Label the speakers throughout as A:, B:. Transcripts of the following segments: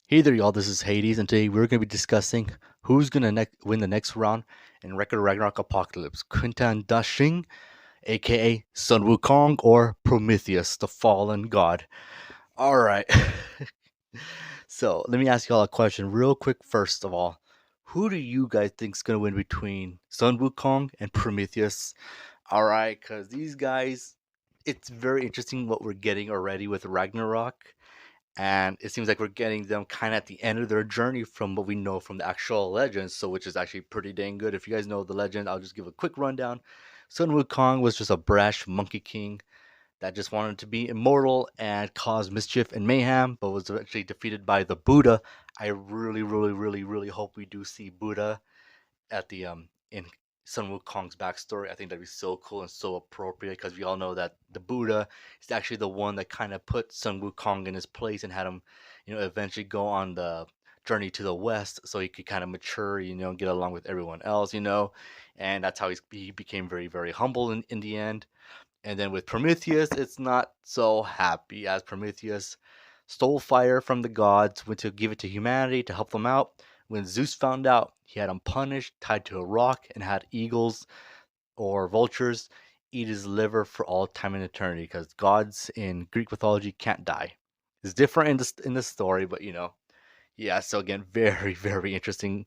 A: Hey there, y'all. This is Hades, and today we're going to be discussing who's going to win the next round in Record Ragnarok Apocalypse. Quintan Dashing, aka Sun Wukong, or Prometheus, the fallen god. All right. So let me ask y'all a question real quick. First of all, who do you guys think is going to win between Sun Wukong and Prometheus? All right, because these guys, it's very interesting what we're getting already with Ragnarok, and it seems like we're getting them kind of at the end of their journey from what we know from the actual legends, so which is actually pretty dang good. If you guys know the legend, I'll just give a quick rundown. Sun Wukong was just a brash monkey king that just wanted to be immortal and cause mischief and mayhem, but was eventually defeated by the Buddha. I really hope we do see Buddha at the in Sun Wukong's backstory. I think that'd be so cool and so appropriate because we all know that the Buddha is actually the one that kind of put Sun Wukong in his place and had him, eventually go on the journey to the west so he could kind of mature, get along with everyone else, and that's how he became very humble in the end. And then with Prometheus, it's not so happy as Prometheus stole fire from the gods, went to give it to humanity to help them out. When Zeus found out, he had him punished, tied to a rock, and had eagles or vultures eat his liver for all time and eternity because gods in Greek mythology can't die. It's different in the story, but yeah. So again, very interesting,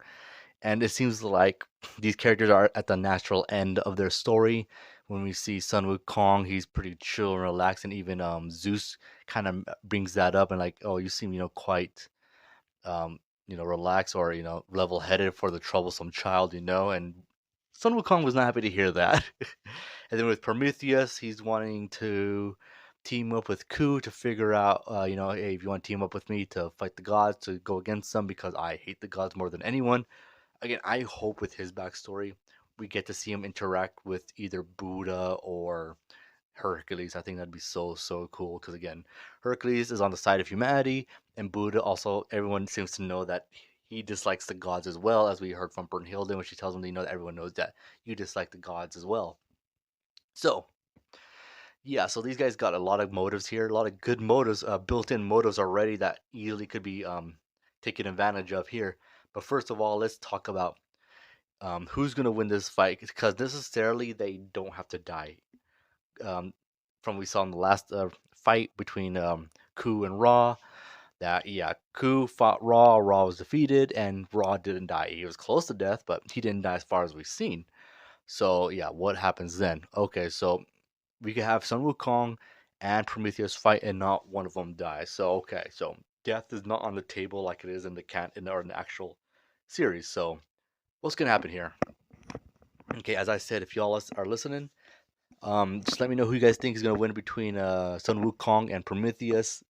A: and it seems like these characters are at the natural end of their story. When we see Sun Wukong, he's pretty chill and relaxed, and even Zeus kind of brings that up and like, oh, you seem quite um, relaxed or level headed for the troublesome child, and Sun Wukong was not happy to hear that. And then with Prometheus, he's wanting to team up with Ku to figure out, hey, if you want to team up with me to fight the gods, to go against them because I hate the gods more than anyone. Again, I hope with his backstory we get to see him interact with either Buddha or Hercules. I think that'd be so cool because again, Hercules is on the side of humanity, and Buddha also. Everyone seems to know that he dislikes the gods as well, as we heard from Brunhilde when she tells him, that everyone knows that you dislike the gods as well. So yeah, so these guys got a lot of motives here, a lot of good motives, built-in motives already that easily could be taken advantage of here. But first of all, let's talk about who's gonna win this fight because necessarily they don't have to die. Um, from we saw in the last fight between Ku and Ra, that yeah, Ku fought Ra, Ra was defeated, and Ra didn't die. He was close to death, but he didn't die as far as we've seen. So yeah, what happens then? Okay, so we could have Sun Wukong and Prometheus fight, and not one of them dies. So okay, so death is not on the table like it is in the or in the actual series. So what's gonna happen here? Okay, as I said, if y'all are listening, just let me know who you guys think is gonna win between Sun Wukong and Prometheus.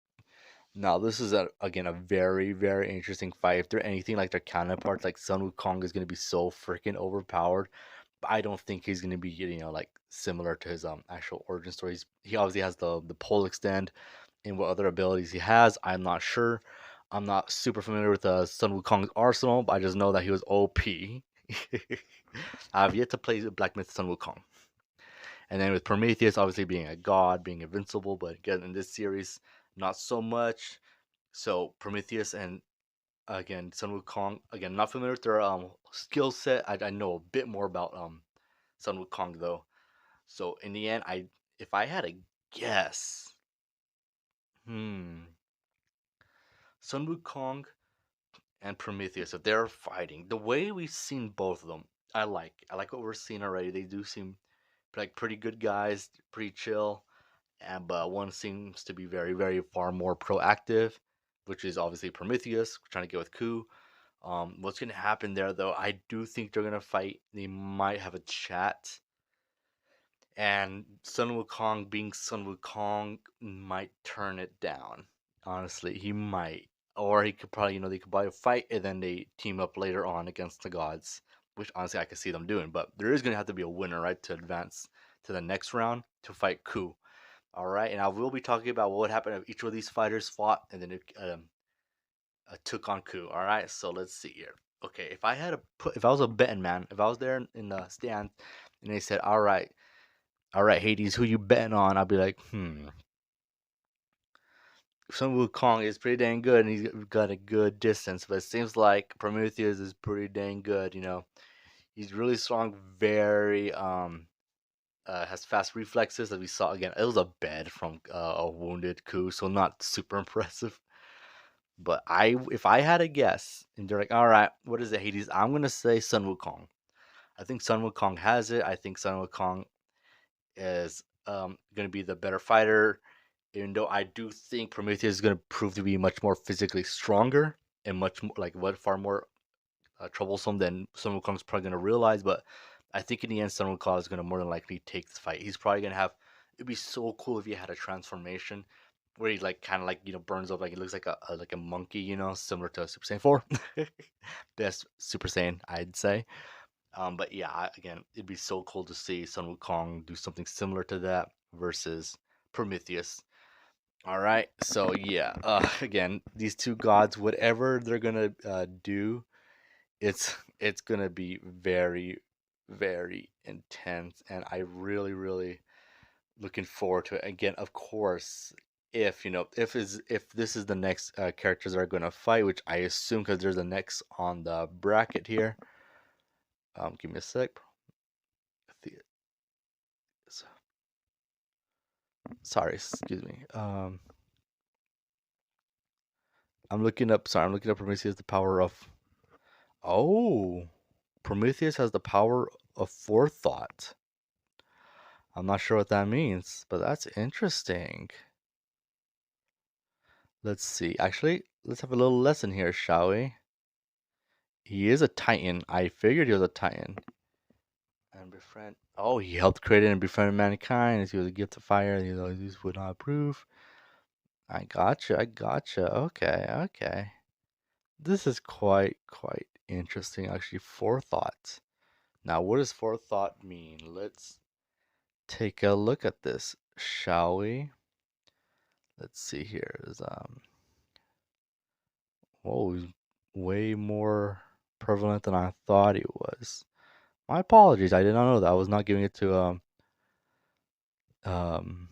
A: Now, this is again a very interesting fight. If they're anything like their counterparts, like Sun Wukong is gonna be so freaking overpowered, but I don't think he's gonna be like similar to his actual origin stories. He obviously has the pole extend, and what other abilities he has, I'm not sure. I'm not super familiar with Sun Wukong's arsenal, but I just know that he was OP. I've yet to play Black Myth Sun Wukong. And then with Prometheus, obviously being a god, being invincible, but again in this series, not so much. So Prometheus and again Sun Wukong, again not familiar with their skill set. I know a bit more about Sun Wukong though. So in the end, if I had a guess, hmm, Sun Wukong and Prometheus, if they're fighting, the way we've seen both of them, I like what we're seeing already. They do seem like pretty good guys, pretty chill. And but one seems to be very far more proactive, which is obviously Prometheus trying to get with Ku. What's gonna happen there though? I do think they're gonna fight. They might have a chat, and Sun Wukong being Sun Wukong might turn it down. Honestly, he might, or he could probably they could probably fight and then they team up later on against the gods, which honestly I could see them doing. But there is gonna have to be a winner, right, to advance to the next round to fight Ku. All right, and I will be talking about what would happen if each of these fighters fought and then it took on Ku. All right, so let's see here. Okay, if I was a betting man, if I was there in the stand and they said, all right, Hades, who you betting on? I'd be like, Sun Wukong is pretty dang good, and he's got a good distance. But it seems like Prometheus is pretty dang good. He's really strong, very has fast reflexes, as we saw again. It was a bed from a wounded Ku, so not super impressive. But if I had a guess, and they're like, all right, what is it, Hades? I'm gonna say Sun Wukong. I think Sun Wukong has it. I think Sun Wukong is gonna be the better fighter. Even though I do think Prometheus is gonna prove to be much more physically stronger and much more far more troublesome than Sun Wukong's probably gonna realize. But I think in the end, Sun Wukong is gonna more than likely take this fight. He's probably gonna have. It'd be so cool if he had a transformation where he kind of burns up, like he looks like a monkey, similar to Super Saiyan 4. Best Super Saiyan, I'd say. But yeah, again, it'd be so cool to see Sun Wukong do something similar to that versus Prometheus. All right, so yeah, again, these two gods, whatever they're gonna do, it's gonna be very, very intense, and I really, really looking forward to it. Again, of course, if this is the next characters that are gonna fight, which I assume because there's a next on the bracket here. Give me a sec. Sorry, excuse me. I'm looking up. Sorry, I'm looking up Prometheus. The power of. Oh, Prometheus has the power of forethought. I'm not sure what that means, but that's interesting. Let's see. Actually, let's have a little lesson here, shall we? He is a Titan. I figured he was a Titan. And befriend. Oh, he helped create and befriend mankind. He was a gift of fire. These would not approve. I gotcha. I gotcha. Okay. Okay. This is quite interesting, actually. Forethought. Now, what does forethought mean? Let's take a look at this, shall we? Let's see here. Whoa, he's way more prevalent than I thought he was. My apologies. I did not know that. I was not giving it to um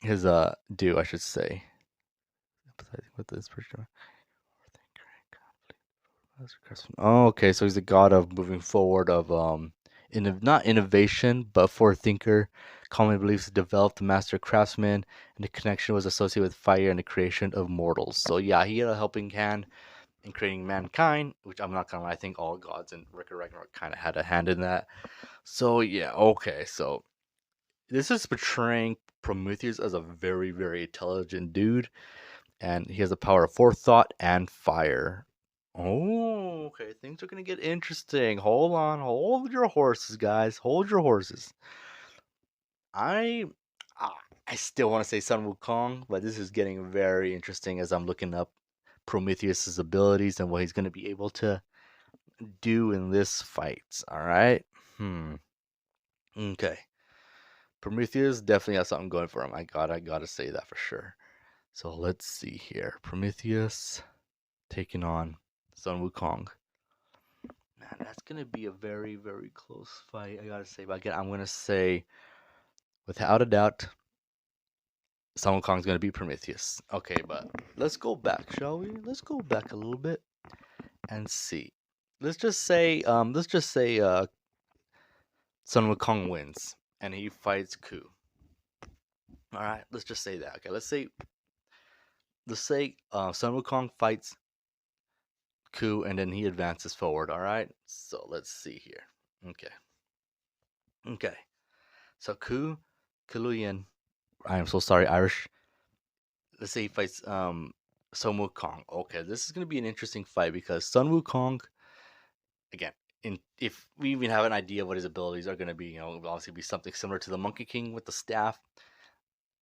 A: his due, I should say. With this person. Oh, okay, so he's the god of moving forward, of not innovation, but forward thinker. Commonly believes to develop the master craftsman, and the connection was associated with fire and the creation of mortals. So yeah, he had a helping hand in creating mankind, which I'm not gonna lie, I think all gods in Ragnarok kind of had a hand in that. So yeah, okay, so this is portraying Prometheus as a very, very intelligent dude, and he has the power of forethought and fire. Oh, okay, things are gonna get interesting. Hold on, hold your horses, guys. Hold your horses. I I still want to say Sun Wukong, but this is getting very interesting as I'm looking up Prometheus's abilities and what he's gonna be able to do in this fight. All right. Okay. Prometheus definitely has something going for him. I gotta say that for sure. So let's see here. Prometheus taking on Sun Wukong. Man, that's gonna be a very, very close fight. I gotta say, but again, I'm gonna say, without a doubt, Sun Wukong's gonna beat Prometheus. Okay, but let's go back, shall we? Let's go back a little bit and see. Let's just say Sun Wukong wins and he fights Ku. All right, let's just say that. Okay, let's say Sun Wukong fights Ku and then he advances forward. All right, so let's see here. Okay, okay. So Kuluyan. I am so sorry, Irish. Let's say he fights Sun Wukong. Okay, this is gonna be an interesting fight because Sun Wukong, again, if we even have an idea what his abilities are gonna be, obviously be something similar to the Monkey King with the staff.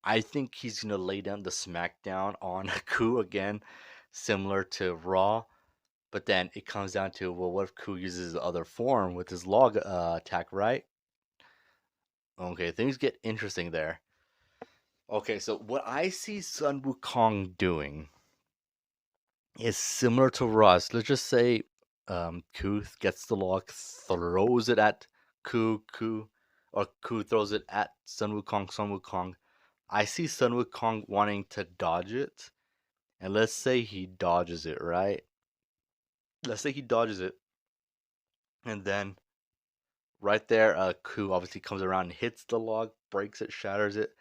A: I think he's gonna lay down the smackdown on Ku again, similar to Raw. But then it comes down to, well, what if Ku uses the other form with his log attack, right? Okay, things get interesting there. Okay, so what I see Sun Wukong doing is similar to Russ. Let's just say Ku gets the log, throws it at Ku, or Ku throws it at Sun Wukong. I see Sun Wukong wanting to dodge it And let's say he dodges it, right? Let's say he dodges it, and then right there, Ku obviously comes around and hits the log, breaks it, shatters it,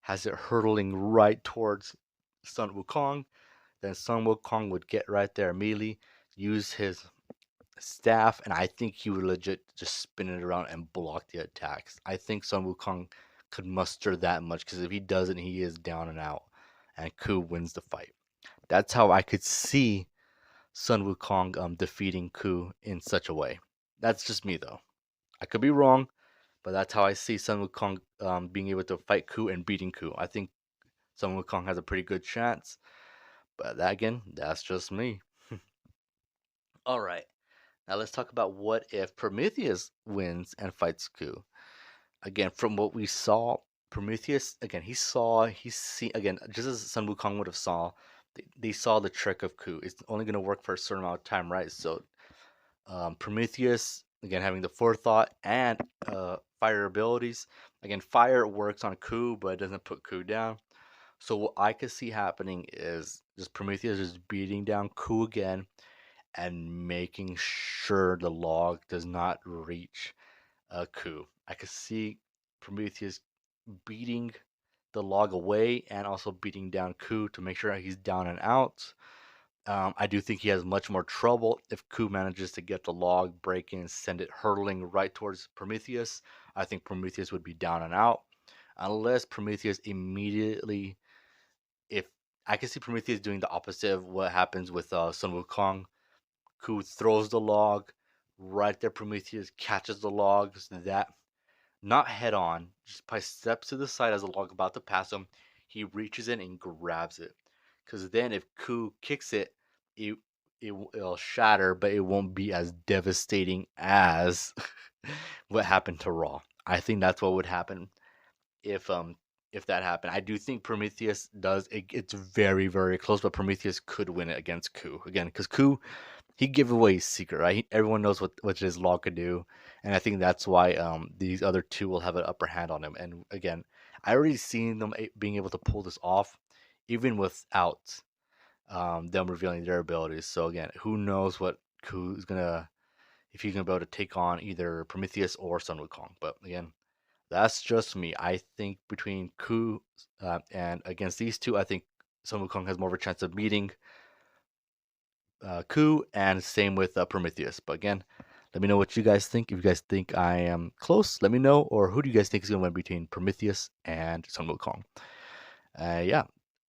A: has it hurtling right towards Sun Wukong. Then Sun Wukong would get right there immediately, use his staff, and I think he would legit just spin it around and block the attacks. I think Sun Wukong could muster that much because if he doesn't, he is down and out, and Ku wins the fight. That's how I could see Sun Wukong defeating Ku in such a way. That's just me though. I could be wrong, but that's how I see Sun Wukong being able to fight Ku and beating Ku. I think Sun Wukong has a pretty good chance, but that again, that's just me. All right, now let's talk about what if Prometheus wins and fights Ku. Again, from what we saw, Prometheus again he's seen again just as Sun Wukong would have saw. They saw the trick of Ku. It's only going to work for a certain amount of time, right? So Prometheus again having the forethought and fire abilities. Again, fire works on Ku, but it doesn't put Ku down. So what I could see happening is just Prometheus just beating down Ku again and making sure the log does not reach Ku. I could see Prometheus beating the log away and also beating down Ku to make sure he's down and out. I do think he has much more trouble if Ku manages to get the log, break in, and send it hurtling right towards Prometheus. I think Prometheus would be down and out. Unless Prometheus immediately, if I can see Prometheus doing the opposite of what happens with Sun Wukong. Ku throws the log right there. Prometheus catches the log so that not head on, just by steps to the side as the log about to pass him. He reaches in and grabs it. Because then if Ku kicks it, it it'll shatter, but it won't be as devastating as what happened to Raw. I think that's what would happen if if that happened. I do think Prometheus does. It's very very close, but Prometheus could win it against Ku again because Ku he gave away his secret, right? Everyone knows what his law could do, and I think that's why these other two will have an upper hand on him. And again, I already seen them being able to pull this off, even without them revealing their abilities. So again, who knows what Ku's gonna if he's gonna be able to take on either Prometheus or Sun Wukong. But again, that's just me. I think between Ku and against these two, I think Sun Wukong has more of a chance of meeting Ku, and same with Prometheus. But again, let me know what you guys think. If you guys think I am close, let me know. Or who do you guys think is going to win between Prometheus and Sun Wukong? Yeah.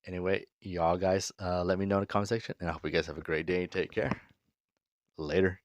A: Anyway, y'all guys, let me know in the comment section. And I hope you guys have a great day. Take care. Later.